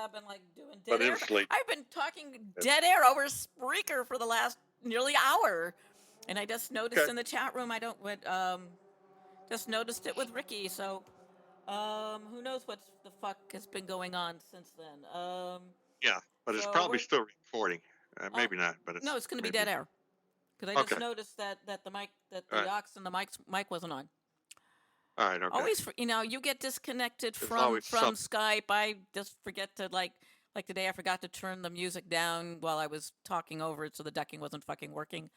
I've been like doing But dead it air. was late. I've been talking dead air over Spreaker for the last nearly hour, and I just noticed Okay. in the chat room I don't what just noticed it with Ricky. So who knows what the fuck has been going on since then. Yeah, but it's So probably we're still recording. oh Maybe not, but no, it's it's going to be dead maybe. air because I just Okay. noticed that the mic that All the right. aux and the mic wasn't on. All right. Okay. Always, you get disconnected There's always from something. Skype. I just forget to like today. I forgot to turn the music down while I was talking over it, so the decking wasn't fucking working.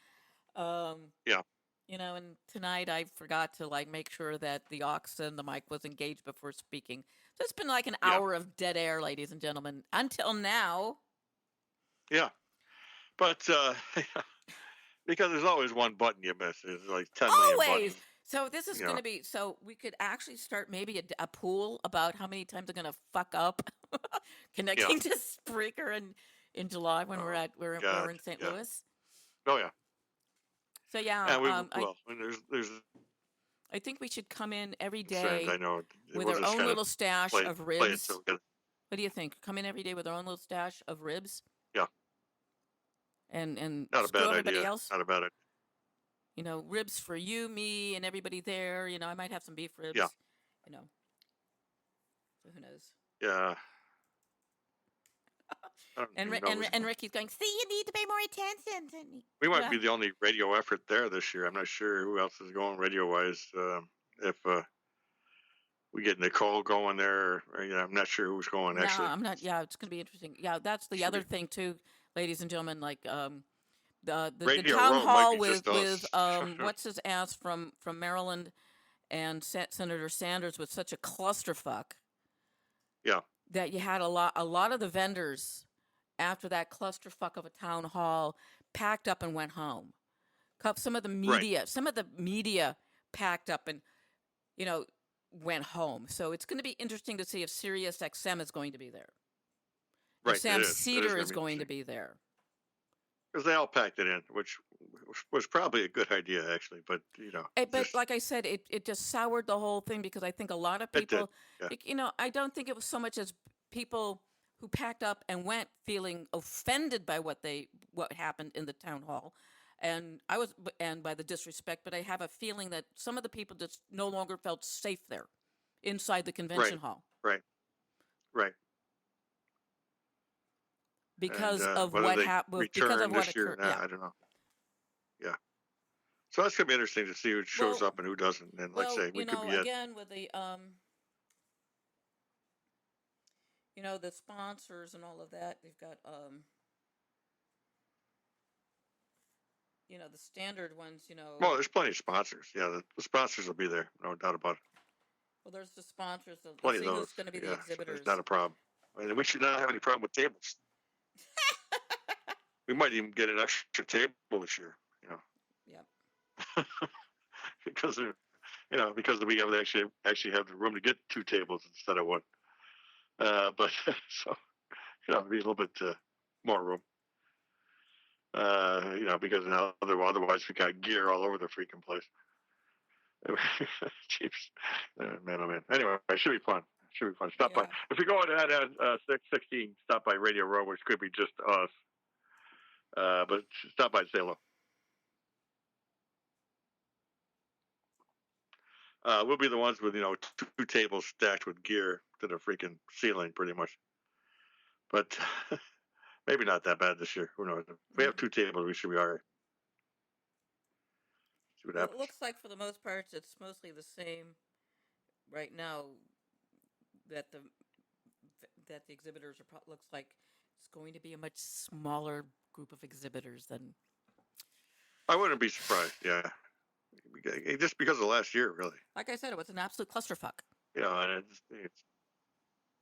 Um, Yeah. and tonight I forgot to like make sure that the aux and the mic was engaged before speaking. So it's been like an Yeah. hour of dead air, ladies and gentlemen, until now. Yeah. But because there's always one button you miss. There's like 10 million Always. buttons. So this is You going know. to be. So we could actually start maybe a pool about how many times I'm going to fuck up Yeah. connecting to Spreaker in July when Oh we're God. in St. Yeah. Louis. Oh yeah. So yeah, And we will. And there's I think we should come in every concerns. I day know. with We'll our just own kind of little stash of play it till ribs. we get. What do you think? Come in every day with our own little stash of ribs Yeah. and Not a screw bad everybody idea. else. Not a bad idea. Ribs for you, me, and everybody there. I might have some beef Yeah. ribs. You know, so who knows? Yeah. I don't even know who's And going. Ricky's going. See, you need to pay more attention. We might Well, be the only radio effort there this year. I'm not sure who else is going radio wise. If we get Nicole going there, I'm not sure who's going no, actually. I'm not. Yeah, it's going to be interesting. Yeah, that's the Should other be thing too, ladies and gentlemen. Like the Radio town Row might hall be just with us. what's his ass from Maryland and Senator Sanders was such a clusterfuck Yeah. that you had a lot of the vendors after that clusterfuck of a town hall packed up and went home. Some of the Right. media packed up and you know went home. So it's going to be interesting to see if Sirius XM is going to be there. If Right. It Sam is. It is Cedar going is to be going to interesting be there. because they all packed it in, which was probably a good idea actually. But But just like I said, it just soured the whole thing because I think a lot of it did. people, Yeah. I don't think it was so much as people who packed up and went feeling offended by what happened in the town hall, and by the disrespect. But I have a feeling that some of the people just no longer felt safe there, inside the convention Right. hall, Right. Right. And because of whether what they happened, because of return what this year or occurred. Yeah. not, I don't know. Yeah. So that's gonna be interesting to see who shows Well, up and who doesn't. And like I say, we could be at. again with the the sponsors and all of that, they've got the standard ones. Well, there's plenty of sponsors. Yeah, the sponsors will be there, no doubt about it. Well, there's the sponsors. Let's Plenty of see those. who's going to be the Yeah, so there's exhibitors. not a problem. And we should not have any problem with tables. We might even get an extra table this year. Yep. Because because we have actually have the room to get two tables instead of one. But so be a little bit more room. Because now otherwise we got gear all over the freaking place. Jeez, man, oh man. Anyway, it should be fun. Should be fun. Stop by if you're going at 616. Stop by Radio Row, which could be just us. But stop by and say hello. We'll be the ones with two tables stacked with gear to the freaking ceiling, pretty much. But maybe not that bad this year. Who knows? If we have two tables, we should be all right. See what happens. It looks like for the most part, it's mostly the same right now. That the exhibitors looks like it's going to be a much smaller group of exhibitors than. I wouldn't be surprised. Yeah, just because of last year, really. Like I said, it was an absolute clusterfuck. Yeah, and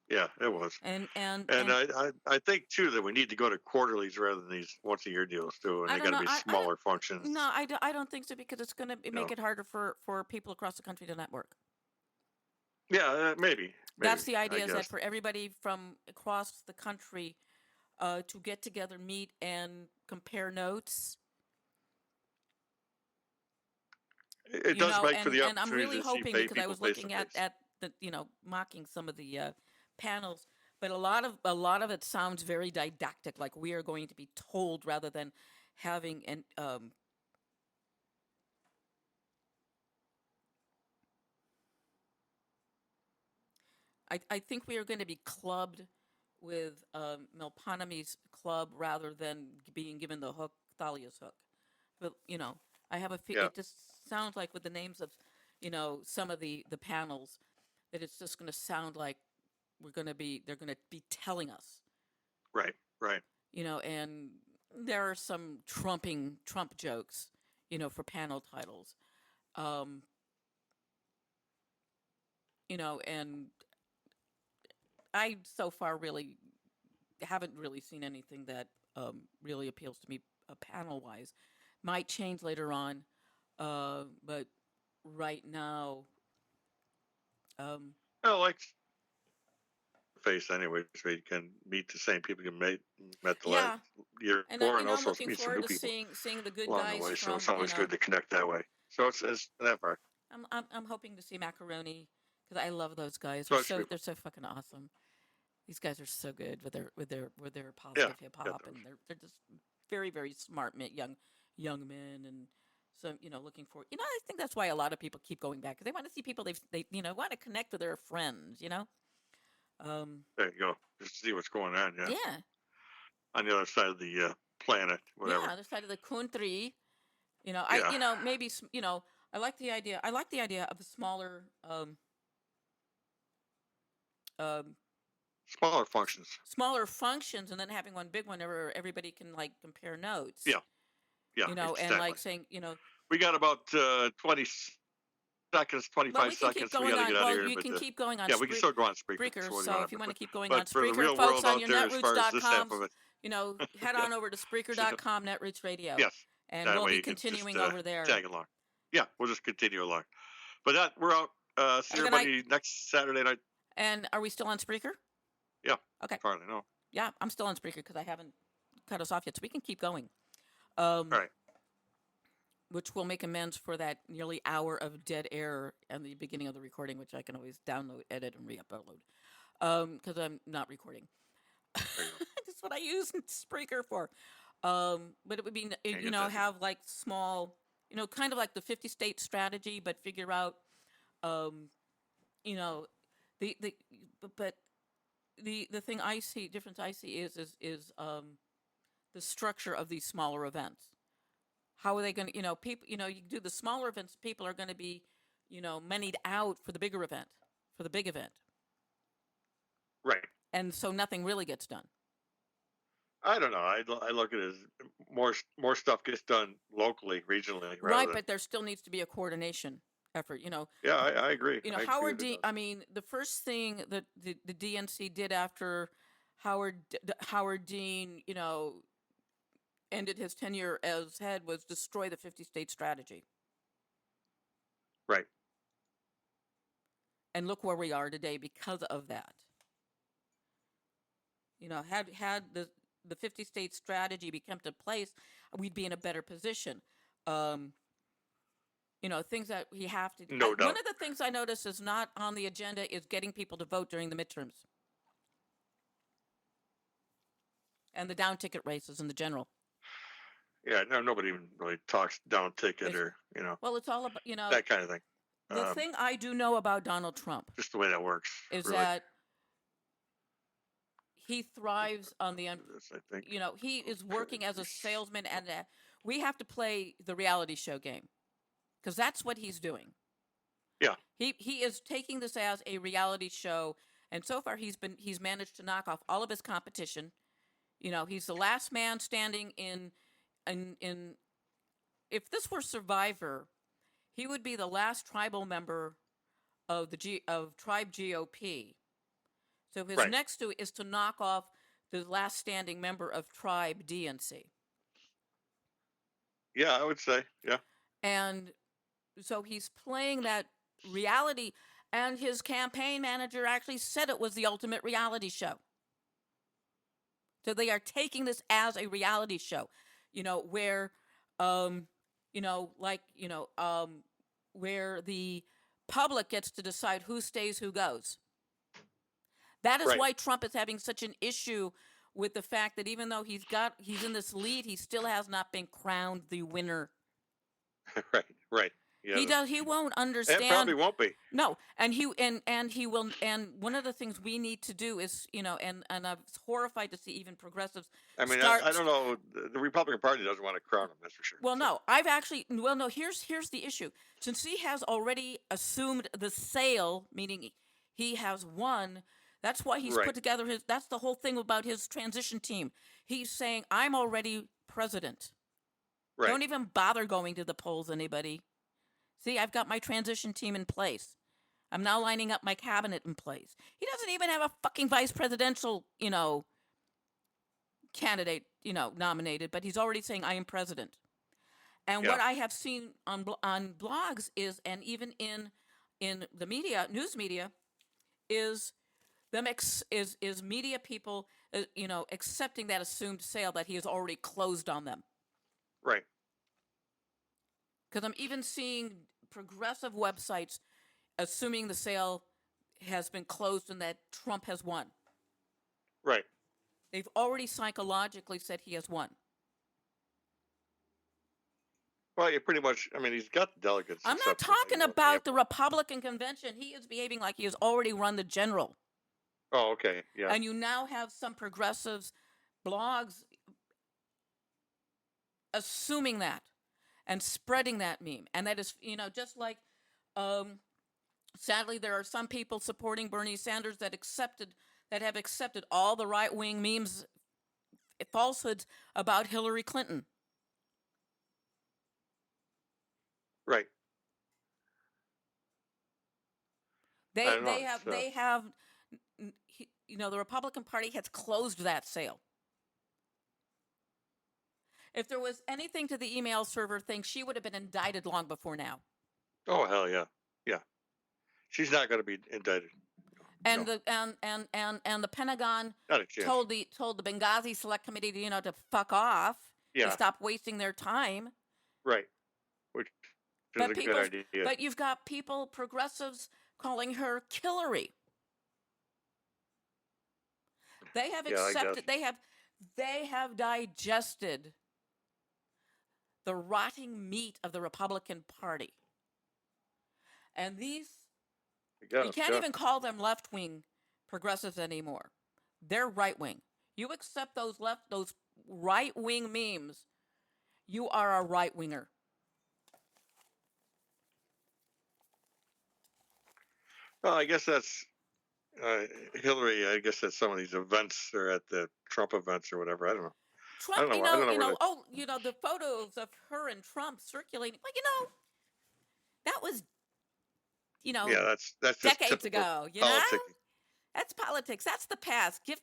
yeah, it was. And I think too that we need to go to quarterlies rather than these once a year deals too, and they got to be smaller functions. No, I don't think so because it's going to make it harder for people across the country to network. Yeah, maybe. That's the idea, is that for everybody from across the country to get together, meet, and compare notes. It does make for the opportunity and I'm really hoping, because I was looking at the mocking some of the panels, but a lot of it sounds very didactic, like we are going to be told rather than having an I think we are going to be clubbed with Melponymy's club rather than being given the hook, Thalia's hook. But I have Yeah. it just sounds like with the names of some of the panels that it's just going to sound like they're going to be telling us, Right. Right. and there are some Trump jokes, for panel titles. Um, and I so far really haven't really seen anything that really appeals to me panel wise. Might change later on, but right now, um, Well, like face anyway, so you can meet the same people you met the last yeah, year and before, and I'm also looking meet some forward new to people seeing the good along the guys way. So it's from always good to connect that way. So it's that part. I'm hoping to see Macaroni because I love those guys. So it should be They're so fucking awesome. These guys are so good with their yeah, positive hip get hop, and those. they're just very very smart men, young men, and so looking for I think that's why a lot of people keep going back because they want to see people they want to connect with their friends. Um, There you go. Just see what's going on. Yeah, yeah, on the other side of the planet, yeah, whatever. other side of the country. I Yeah, maybe I like the idea. I like the idea of the smaller um, smaller functions. smaller functions and then having one big one where everybody can like compare notes. Yeah, yeah, And like exactly. saying, We got about 20 seconds, well, 25 we can keep seconds. We got going to on. get out of Well, here. you But can keep going on yeah, we can still go on Spreaker. Spreaker. So So if you want to keep going on but for the Spreaker, real folks world on out your there, as far as this half netroots.coms, of it, head on over to Spreaker.com, Netroots Radio, yes, and that we'll way be you can just continuing over there. tag along. Yeah, we'll just continue along. But we're out. See Have a good night. everybody next Saturday night. And are we still on Spreaker? Yeah, Okay. finally, no. Yeah, I'm still on Spreaker because I haven't cut us off yet, so we can keep going. All right. Which will make amends for that nearly hour of dead air at the beginning of the recording, which I can always download, edit, and re-upload because I'm not recording. There you go. That's what I use Spreaker for. But it would be, Can't get that. have like small, kind of like the 50 state strategy, but figure out, you know, the but the thing I see, difference I see is the structure of these smaller events. How are they going to, people, you do the smaller events, people are going to be, moneyed out for the bigger event, for the big event. Right. And so nothing really gets done. I don't know. I look at it as more stuff gets done locally, regionally, rather Right, than. but there still needs to be a coordination effort. Yeah, I agree. I agree Howard with it Dean. does. I mean, the first thing that the DNC did after Howard Dean, ended his tenure as head was destroy the 50 state strategy. Right. And look where we are today because of that. Had the 50 state strategy become to place, we'd be in a better position. Things that we have to. No doubt. One of the things I notice is not on the agenda is getting people to vote during the midterms and the down ticket races in the general. Yeah, no, nobody even really talks down ticket or Well, it's all about that kind of thing. The thing I do know about Donald Trump Just the way that works is really. that he thrives on the. I think. He is working as a salesman, and we have to play the reality show game because that's what he's doing. Yeah. He is taking this as a reality show, and so far he's managed to knock off all of his competition. He's the last man standing in if this were Survivor, he would be the last tribal member of Tribe GOP. So his next to is to knock off the last standing member of Tribe DNC. Yeah, I would say, yeah. And so he's playing that reality, and his campaign manager actually said it was the ultimate reality show. So they are taking this as a reality show, where, where the public gets to decide who stays, who goes. That is Right. why Trump is having such an issue with the fact that even though he's in this lead, he still has not been crowned the winner. Right. Right. Yeah. He won't It probably understand. won't be. No, and he will. And one of the things we need to do is, and I was horrified to see even progressives I mean, I start. don't know. The Republican Party doesn't want to crown him. That's for sure. Well, So no, no. Here's the issue. Since he has already assumed the sale, meaning he has won. That's why he's right. put together his. That's the whole thing about his transition team. He's saying, "I'm already president. Right. Don't even bother going to the polls, anybody. See, I've got my transition team in place. I'm now lining up my cabinet in place. He doesn't even have a fucking vice presidential, candidate, nominated, but he's already saying I am president." And Yeah. what I have seen on blogs is, and even in the media, news media, is is media people, accepting that assumed sale that he has already closed on them. Right. Because I'm even seeing progressive websites assuming the sale has been closed and that Trump has won. Right. They've already psychologically said he has won. Well, you pretty much. I mean, he's got the delegates. I'm not talking about the Republican convention. He is behaving like he has already run the general. Oh, okay. Yeah. And you now have some progressives blogs assuming that and spreading that meme. And that is, just like, sadly, there are some people supporting Bernie Sanders that have accepted all the right-wing memes, falsehoods about Hillary Clinton. Right. They have, the Republican Party has closed that sale. If there was anything to the email server thing, she would have been indicted long before now. Oh, hell yeah. Yeah. She's not going to be indicted. And No. the Pentagon Not a chance. told the Benghazi Select Committee to fuck off, to stop wasting their time. Right. Which is a good idea. But you've got progressives calling her Hillary. They have accepted. They have digested the rotting meat of the Republican Party, and these. You can't even call them left-wing progressives anymore. They're right-wing. You accept those right-wing memes, you are a right-winger. Well, I guess that's Hillary. I guess that's some of these events or at the Trump events or whatever. I don't know. Trump, the photos of her and Trump circulating. Well, that was. Yeah, that's decades ago. Politicking. That's politics. That's the past. Give.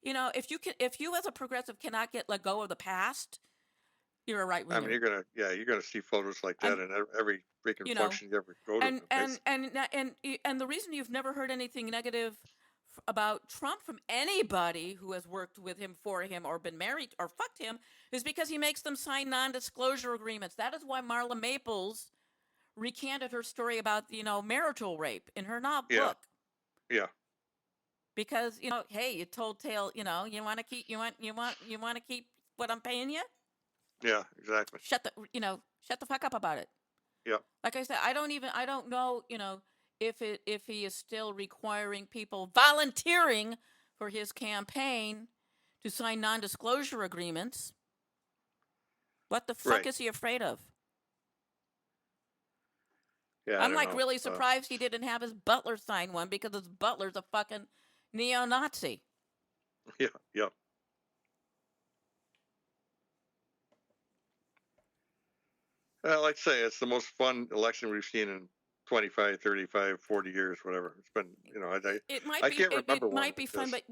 If you as a progressive cannot let go of the past, you're a right winger. I mean, you're gonna see photos like that in every freaking function you ever go to. And the reason you've never heard anything negative about Trump from anybody who has worked with him, for him, or been married or fucked him is because he makes them sign non-disclosure agreements. That is why Marla Maples recanted her story about marital rape in her book. Yeah. Because hey, you told tale. You want to keep what I'm paying you. Yeah, exactly. Shut the fuck up about it. Yeah. Like I said, I don't know. If he is still requiring people volunteering for his campaign to sign non-disclosure agreements. What the fuck is he afraid of? Yeah, I'm really surprised he didn't have his butler sign one, because his butler's a fucking neo-Nazi. Yeah, yeah. Like I say, it's the most fun election we've seen in 25, 35, 40 years, whatever. It's been, I can't remember one. It might be fun, but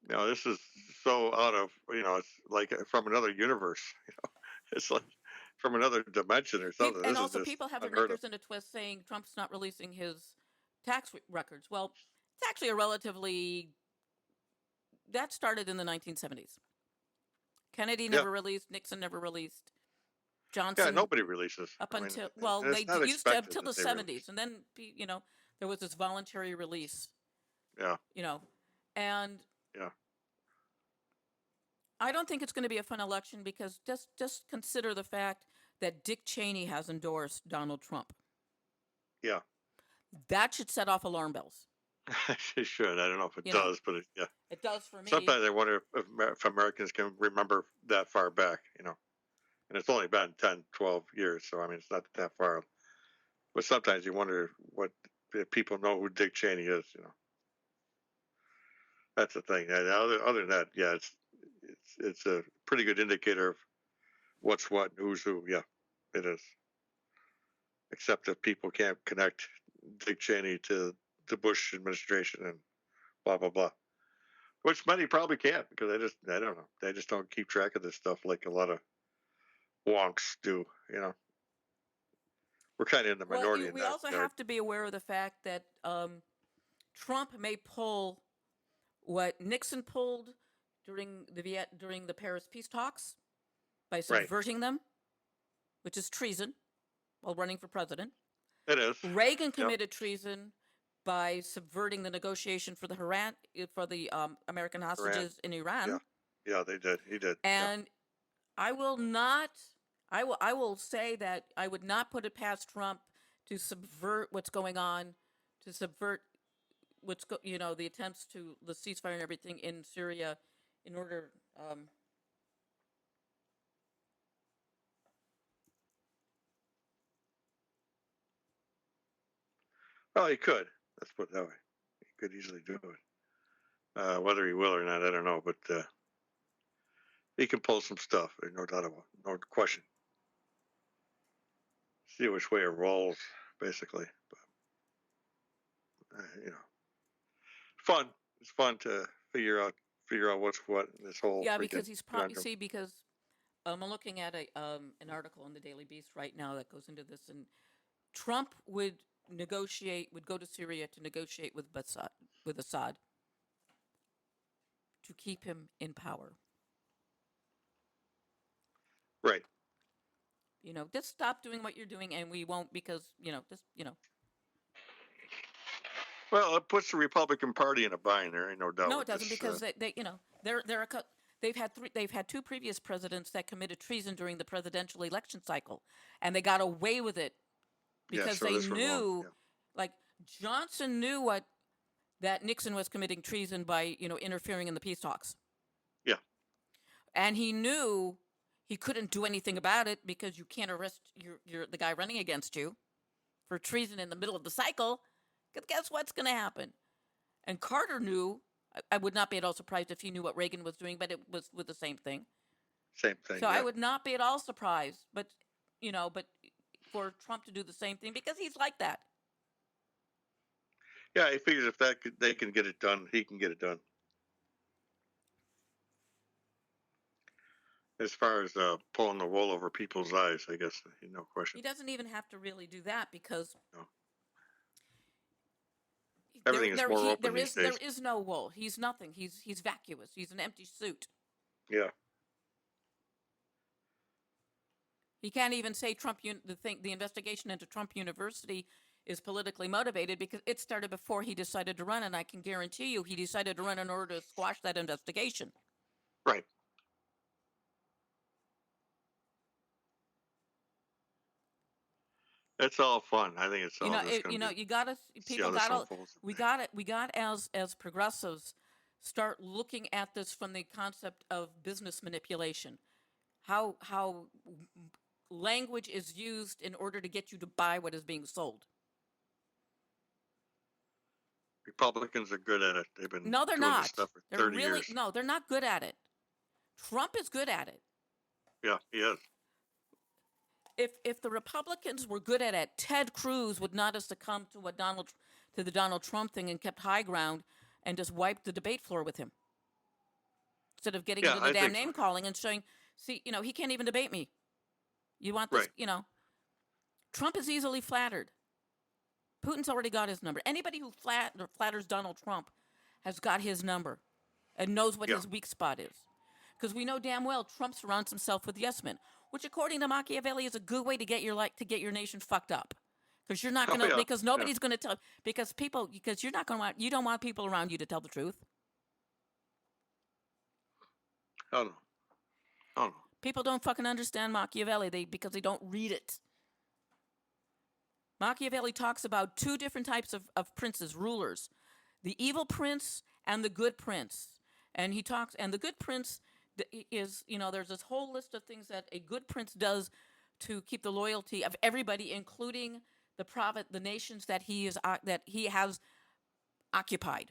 this is so out of, it's like from another universe. It's like from another dimension or something. And also, people have their knickers in a twist saying Trump's not releasing his tax records. Well, it's actually that started in the 1970s. Kennedy never released. Nixon never released. Johnson. Yeah, nobody releases. Up until they used to until the 70s, and then There was this voluntary release, Yeah. you know, and Yeah. I don't think it's going to be a fun election because just consider the fact that Dick Cheney has endorsed Donald Trump. Yeah. That should set off alarm bells. It should. I don't know if it You know, does, but yeah. it does for me. Sometimes I wonder if Americans can remember that far back, and it's only been 10, 12 years. So, I mean, it's not that far. But sometimes you wonder what if people know who Dick Cheney is. That's the thing. And other than that, yeah, it's a pretty good indicator of what's what and who's who. Yeah, it is. Except if people can't connect Dick Cheney to the Bush administration and blah blah blah, which many probably can't because I don't know, they just don't keep track of this stuff like a lot of wonks do. We're kind of in the Well, minority in we that also regard. have to be aware of the fact that Trump may pull what Nixon pulled during the Paris peace talks by Right. subverting them, which is treason, while running for president. It is. Reagan Yep. committed treason by subverting the negotiation for the American hostages in Iran. Yeah. Yeah, they did. He did. Yeah. And I will not. I will say that I would not put it past Trump to subvert what's going on, to subvert the attempts to the ceasefire and everything in Syria, in order. Well, he could. Let's put it that way. He could easily do it. Whether he will or not, I don't know. But he can pull some stuff. There's no doubt about it. No question. See which way it rolls, basically. But, fun. It's fun to figure out what's what in this whole. Yeah, because he's probably conundrum. because I'm looking at an article in the Daily Beast right now that goes into this, and Trump would go to Syria to negotiate with Assad to keep him in power. Right. Just stop doing what you're doing, and we won't because Well, it puts the Republican Party in a bind. There ain't no doubt. No, it doesn't because they've had two previous presidents that committed treason during the presidential election cycle, and they got away with it because they knew, like Johnson knew that Nixon was committing treason by interfering in the peace talks. Yeah, and he knew he couldn't do anything about it because you can't arrest the guy running against you for treason in the middle of the cycle. Because guess what's going to happen? And Carter knew. I would not be at all surprised if he knew what Reagan was doing, but it was with the same thing. Same thing. So I would not be at all surprised, but for Trump to do the same thing because he's like that. Yeah, he figures if they can get it done, he can get it done. As far as pulling the wool over people's eyes, I guess, no question. He doesn't even have to really do that because everything is more open these days. There is no wool. He's nothing. He's vacuous. He's an empty suit. Yeah. He can't even say the investigation into Trump University is politically motivated because it started before he decided to run, and I can guarantee you he decided to run in order to squash that investigation. Right. It's all fun. I think it's all we got as progressives start looking at this from the concept of business manipulation. How language is used in order to get you to buy what is being sold. Republicans are good at it. They've been no, they're doing not. This stuff for they're 30 really years. No, they're not good at it. Trump is good at it. Yeah, he is. If the Republicans were good at it, Ted Cruz would not have succumbed to the Donald Trump thing and kept high ground and just wiped the debate floor with him. Instead of getting into the damn name calling and showing, see, he can't even debate me. You want this, Trump is easily flattered. Putin's already got his number. Anybody who flatters Donald Trump has got his number and knows what his weak spot is. Because we know damn well Trump surrounds himself with yes men, which according to Machiavelli is a good way to get your nation fucked up. because you're not Oh gonna yeah, because yeah. nobody's gonna tell because you're not gonna want you don't want people around you to tell the truth. Oh no, oh no. People don't fucking understand Machiavelli because they don't read it. Machiavelli talks about two different types of princes, rulers, the evil prince and the good prince. And he talks, and the good prince is, there's this whole list of things that a good prince does to keep the loyalty of everybody, including the nations that he has occupied.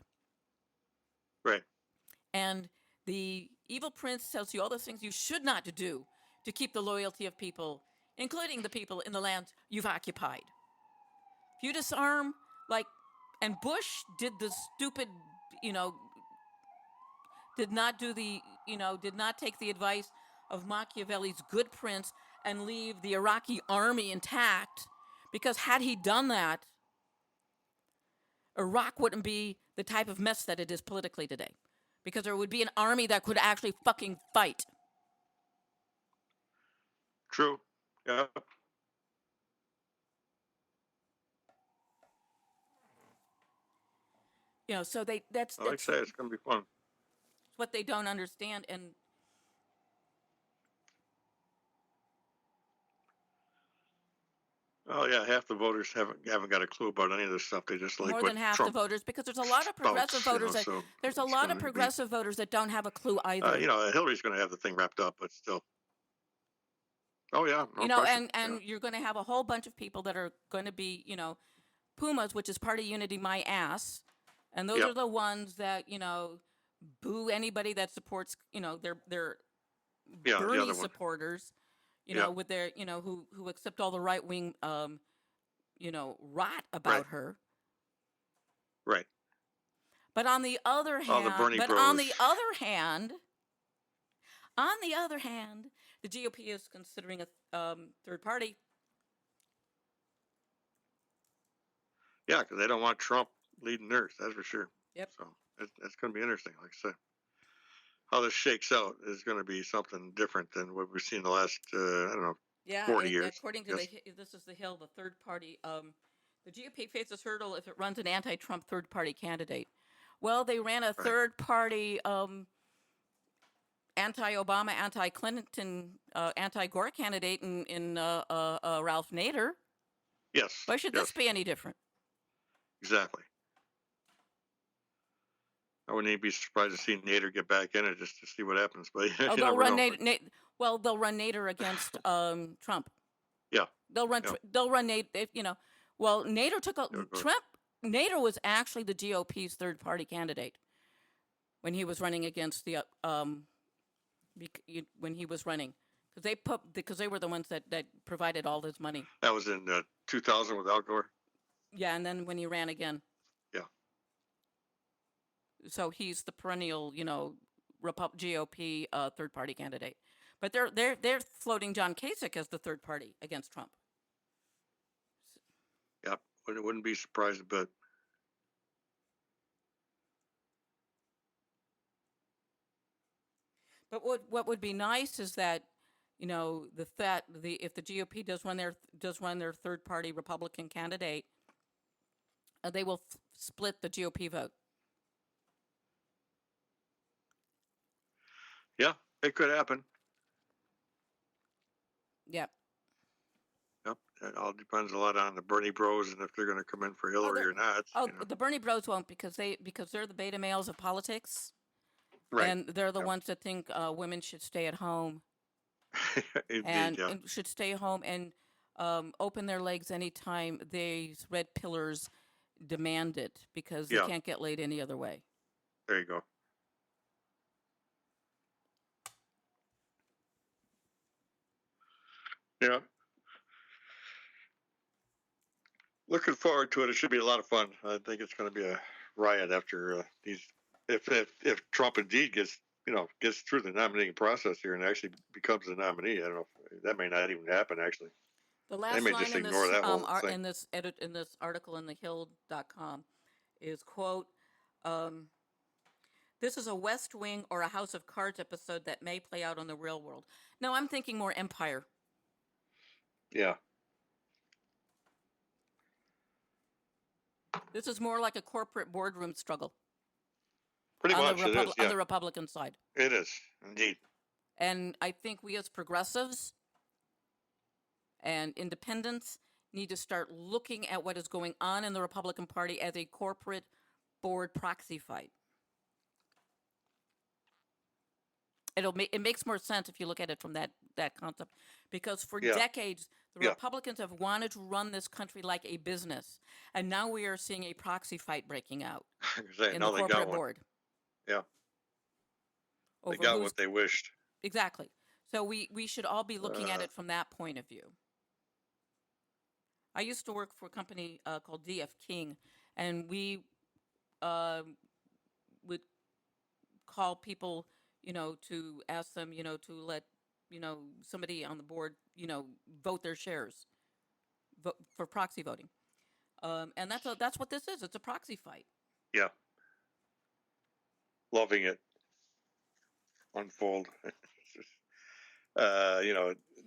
Right. And the evil prince tells you all those things you should not do to keep the loyalty of people, including the people in the land you've occupied. If you disarm, like, and Bush did the stupid, you know, did not take the advice of Machiavelli's good prince and leave the Iraqi army intact, because had he done that, Iraq wouldn't be the type of mess that it is politically today, because there would be an army that could actually fucking fight. True. Yeah. So that's Like I say, it's gonna be fun. what they don't understand. And Oh yeah, half the voters haven't got a clue about any of this stuff. They just like more what than half the Trump voters, because there's a lot of progressive spouts, voters So there's a it's lot of gonna be, progressive voters that don't have a clue either. Hillary's gonna have the thing wrapped up, but still. Oh yeah, no question. And you're going to have a whole bunch of people that are going to be, Pumas, which is Party Unity my ass, and those Yep. are the ones that boo anybody that supports, their Yeah, the Bernie other one. supporters, Yeah. with their, who accept all the right wing, rot about Right. her. Right. But on the other All the hand, Bernie bros. on the other hand, the GOP is considering a third party. Yeah, because they don't want Trump leading theirs. That's for sure. Yep. So that's going to be interesting. Like I said, how this shakes out is going to be something different than what we've seen the last, I don't know, 40 years. According to this is the Hill, the third party. The GOP faces hurdle if it runs an anti-Trump third party candidate. Well, they ran a third party anti-Obama, anti-Clinton, anti-Gore candidate in Ralph Nader. Yes. Why should this be any different? Exactly. I wouldn't even be surprised to see Nader get back in it just to see what happens. But they'll run they'll run Nader against Trump. Yeah. They'll run Nader. Well, Nader took a Trump. Nader was actually the GOP's third party candidate when he was running against the when he was running, because they were the ones that provided all his money. That was in 2000 with Al Gore. Yeah, and then when he ran again. Yeah. So he's the perennial, GOP third party candidate. But they're floating John Kasich as the third party against Trump. Yep, wouldn't be surprised a bit. But what would be nice is that, if the GOP does run their third party Republican candidate, they will split the GOP vote. Yeah, it could happen. Yep. Yep. It all depends a lot on the Bernie bros and if they're going to come in for Hillary or not. The Bernie bros won't, because they're the beta males of politics. Right. And they're the ones that think women should stay at home. Indeed, and should stay home and open their legs anytime these red pillars demand it, because they can't get laid any other way. There you go. Yeah. Looking forward to it. It should be a lot of fun. I think it's going to be a riot after these. If Trump indeed gets through the nominating process here and actually becomes the nominee, I don't know. That may not even happen. Actually, the last they may line just in ignore this that whole thing. in this article in thehill.com is, quote, "This is a West Wing or a House of Cards episode that may play out on the real world." No, I'm thinking more Empire. Yeah. This is more like a corporate boardroom struggle Pretty on the much it is. on Yeah, the Republican side. it is indeed. And I think we as progressives and independents need to start looking at what is going on in the Republican Party as a corporate board proxy fight. It makes more sense if you look at it from that concept, because for Yeah, decades the yeah. Republicans have wanted to run this country like a business, and now we are seeing a proxy fight breaking out in Now the they got corporate one. board Yeah, they over got who's what they wished. exactly. So we should all be looking at Uh, it from that point of view. I used to work for a company called DF King, and we uh, would call people, to ask them, to let, somebody on the board, vote their shares, vote for proxy voting. And that's what this is. It's a proxy fight. yeah, loving it unfold.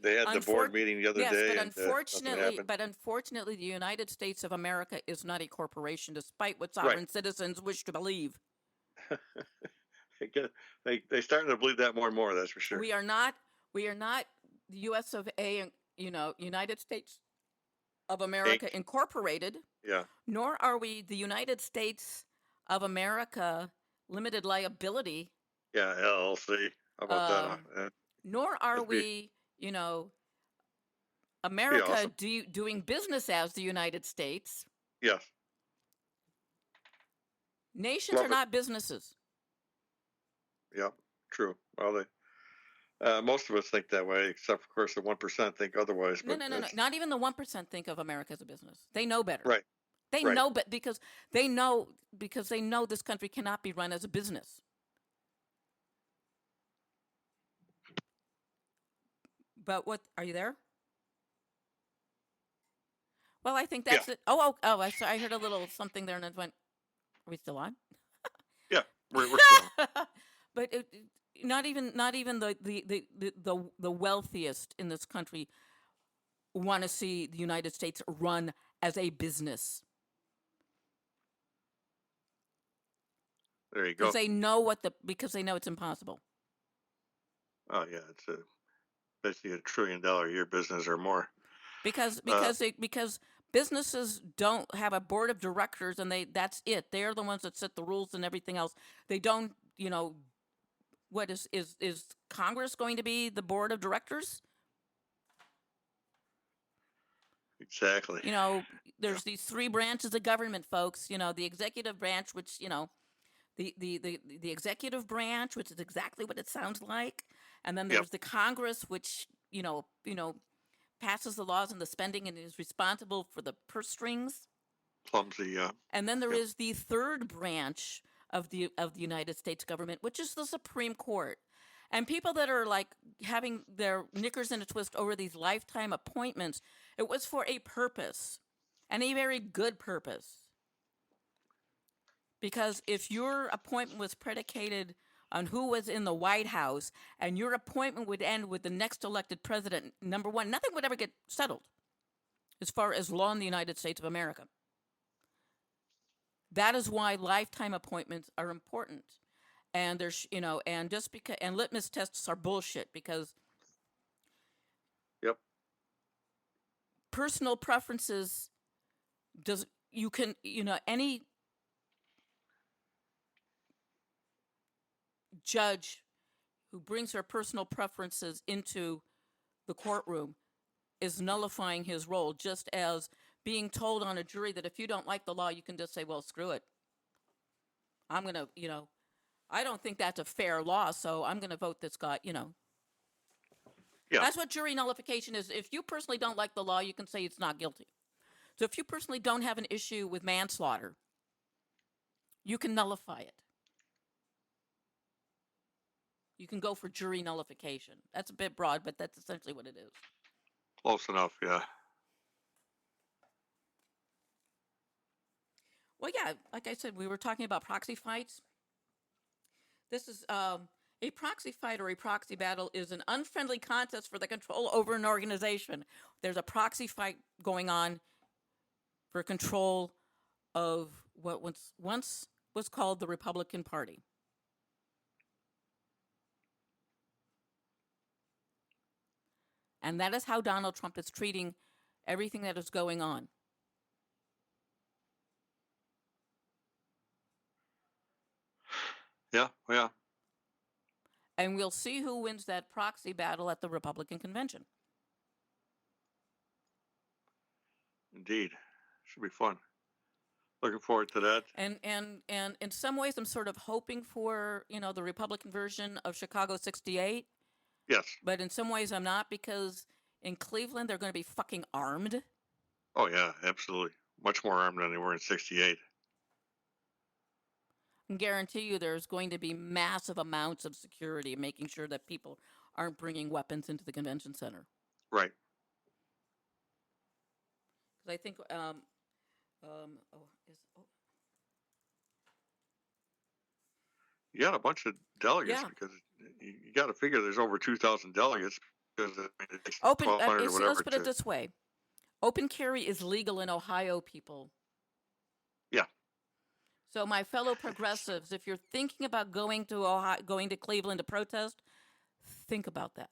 They had the board meeting the other Yes, day, and nothing happened. unfortunately, the United States of America is not a corporation, despite what Right. sovereign citizens wish to believe. They starting to believe that more and more. That's for sure. We are not the U.S. of A. United States of America Inc. Incorporated. Yeah. Nor are we the United States of America Limited Liability. Yeah. LLC. How about that? Nor are That'd be we, America awesome. doing business as the United States. Yes. Nations Love are it. not businesses. Yeah. True. Well, most of us think that way, except of course the 1% think otherwise. No. But Not even the 1% think of America as a business. They know better. right. They Right. know, but because they know this country cannot be run as a business. But what are you there? Well, I think that's it. Oh! I heard a little something there, and it went. Are we still on? Yeah, we're still. But not even the wealthiest in this country want to see the United States run as a business. There you go. Because they know it's impossible. Oh yeah, it's basically $1 trillion a year business or more. Because businesses don't have a board of directors, and that's it. They're the ones that set the rules and everything else. They don't, what is Congress going to be the board of directors? Exactly. There's these three branches of government, folks. The executive branch, which, the executive branch, which is exactly what it sounds like. And then there's the Congress, which, passes the laws and the spending and is responsible for the purse strings. Clumsy, And then there is the third branch of the United States government, which is the Supreme Court. And people that are like having their knickers in a twist over these lifetime appointments, it was for a purpose, and a very good purpose. Because if your appointment was predicated on who was in the White House, and your appointment would end with the next elected president, number one, nothing would ever get settled as far as law in the United States of America. That is why lifetime appointments are important. And there's, and just because, and litmus tests are bullshit, because personal preferences any judge who brings her personal preferences into the courtroom is nullifying his role, just as being told on a jury that if you don't like the law, you can just say, well, screw it. I'm going to, I don't think that's a fair law, so I'm going to vote this guy, Yeah. That's what jury nullification is. If you personally don't like the law, you can say it's not guilty. So if you personally don't have an issue with manslaughter, you can nullify it. You can go for jury nullification. That's a bit broad, but that's essentially what it is. Close enough, yeah. Well, yeah, like I said, we were talking about proxy fights. This is a proxy fight or a proxy battle is an unfriendly contest for the control over an organization. There's a proxy fight going on for control of what once was called the Republican Party. And that is how Donald Trump is treating everything that is going on. Yeah, yeah, And we'll see who wins that proxy battle at the Republican convention. indeed. Should be fun. Looking forward to that. And in some ways, I'm sort of hoping for, the Republican version of Chicago 68. Yes. But in some ways, I'm not, because in Cleveland, they're going to be fucking armed. Oh, yeah, absolutely. Much more armed than they were in 68. I can guarantee you there's going to be massive amounts of security, making sure that people aren't bringing weapons into the convention center. Right. Because I think, You got a bunch of delegates Yeah. because you got to figure there's over 2,000 delegates because it takes open. 1,200 or whatever. Let's put it this way: open carry is legal in Ohio, people. Yeah. So, my fellow progressives, if you're thinking about going to Cleveland to protest, think about that.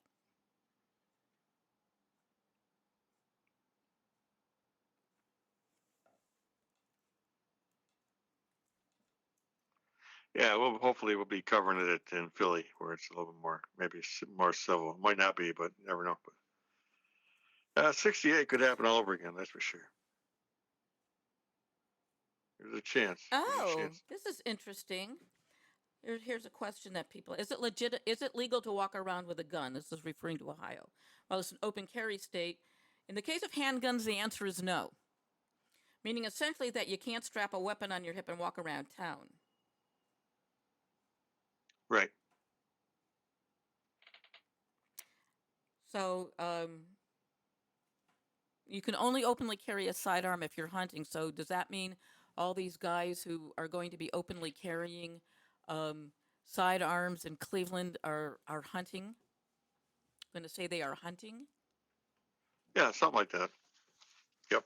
Yeah, well, hopefully we'll be covering it in Philly, where it's a little bit more, maybe more civil. Might not be, but you never know. But 68 could happen all over again. That's for sure. There's a chance. This is interesting. Here's a question that people: Is it legal to walk around with a gun? This is referring to Ohio. Well, it's an open carry state. In the case of handguns, the answer is no. Meaning essentially that you can't strap a weapon on your hip and walk around town. Right. So you can only openly carry a sidearm if you're hunting. So does that mean all these guys who are going to be openly carrying sidearms in Cleveland are hunting? I'm going to say they are hunting? Yeah, something like that. Yep.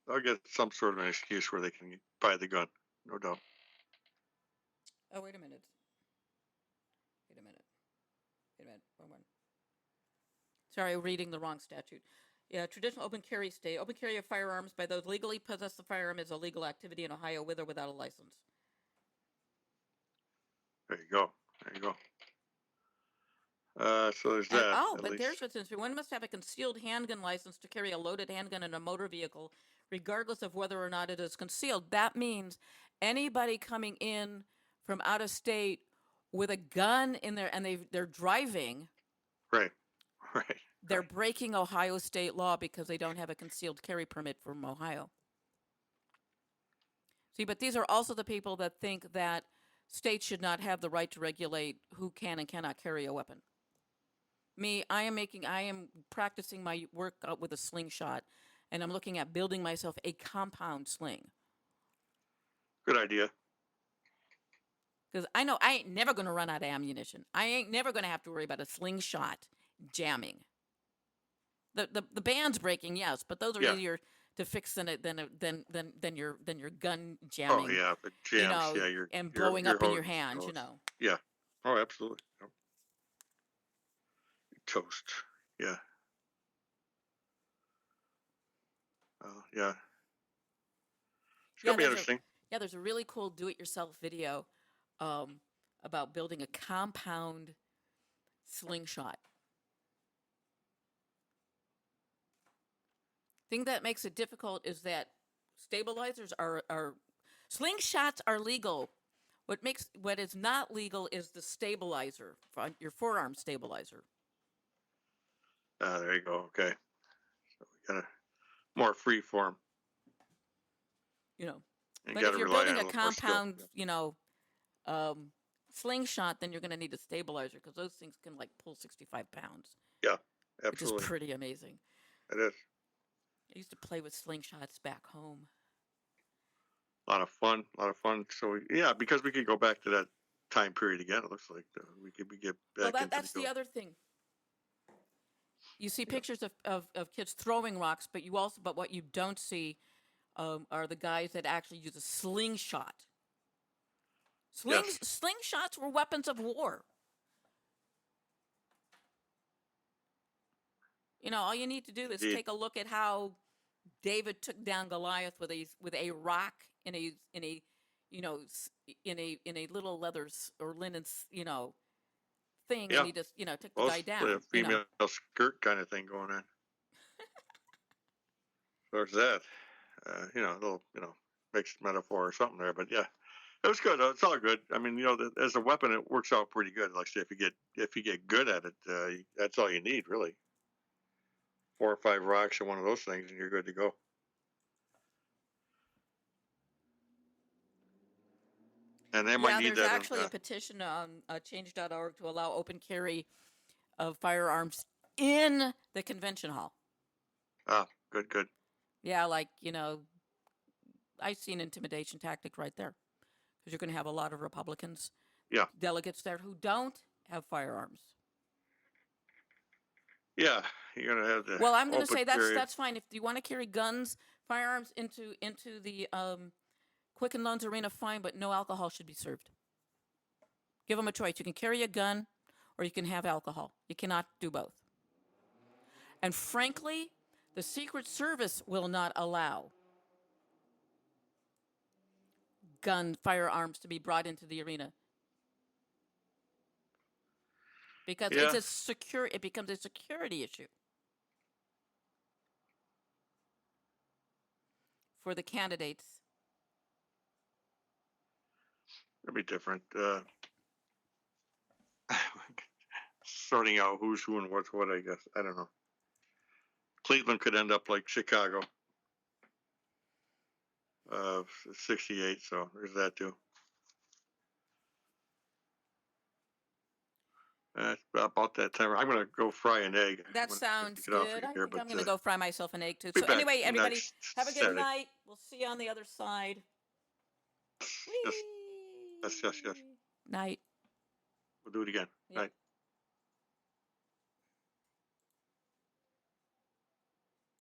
They'll get some sort of an excuse where they can buy the gun. No doubt. Oh, wait a minute. One. Sorry, I'm reading the wrong statute. Yeah, traditional open carry state. Open carry of firearms by those legally possess the firearm is a legal activity in Ohio with or without a license. There you go. So there's that. But there's what's interesting. One must have a concealed handgun license to carry a loaded handgun in a motor vehicle, regardless of whether or not it is concealed. That means anybody coming in from out of state with a gun in there and they're driving. Right. They're breaking Ohio state law because they don't have a concealed carry permit from Ohio. See, but these are also the people that think that states should not have the right to regulate who can and cannot carry a weapon. I am practicing my work out with a slingshot, and I'm looking at building myself a compound sling. Good idea. Because I know I ain't never going to run out of ammunition. I ain't never going to have to worry about a slingshot jamming. The band's breaking, yes, but those are easier to fix than your gun jamming. Oh yeah, if it jams, and blowing up in your hand, Yeah. Oh, absolutely. Yep. Toast. Yeah. Yeah. It's gonna be interesting. There's a really cool do-it-yourself video about building a compound slingshot. Thing that makes it difficult is that stabilizers are slingshots are legal. What is not legal is the stabilizer, your forearm stabilizer. There you go. Okay. So we got a more free form. But if you're building a compound, slingshot, then you're going to need a stabilizer because those things can pull 65 pounds. Yeah, absolutely. Which is pretty amazing. It is. I used to play with slingshots back home. A lot of fun. So yeah, because we could go back to that time period again. It looks like we could get back. Well, that's the other thing. You see pictures of kids throwing rocks, but what you don't see are the guys that actually use a slingshot. Yes. Slingshots were weapons of war. All you need to do is Indeed. take a look at how David took down Goliath with a rock in a you know in a little leather or linen thing, Yeah. and he just took the guy Mostly a down. female skirt kind of thing going on. There's that. A little, mixed metaphor or something there, but yeah, it was good. It's all good. I mean, as a weapon, it works out pretty good. Like I say, if you get good at it, that's all you need, really. 4 or 5 rocks and one of those things, and you're good to go. And they might Yeah, need there's that. actually a petition on change.org to allow open carry of firearms in the convention hall. Good, good. Yeah, I see an intimidation tactic right there, because you're going to have a lot of Republicans Yeah, delegates there who don't have firearms. yeah. You're gonna have the Well, I'm going to open say carry. that's fine if you want to carry guns, firearms into the Quicken Loans arena. Fine, but no alcohol should be served. Give them a choice. You can carry a gun, or you can have alcohol. You cannot do both. And frankly, the Secret Service will not allow firearms to be brought into the arena, because Yeah, it becomes a security issue for the candidates. it'll be different. Sorting out who's who and what's what. I guess I don't know. Cleveland could end up like Chicago, 68. So there's that too. About that time. I'm gonna go fry an egg. That I'm gonna sounds get off good. of I here, think but I'm going to go fry myself an egg too. be So back anyway, everybody, next have a good Saturday. night. We'll see you on the other side. Yes, yes, yes, yes. Night. We'll do it again. Yep. Night.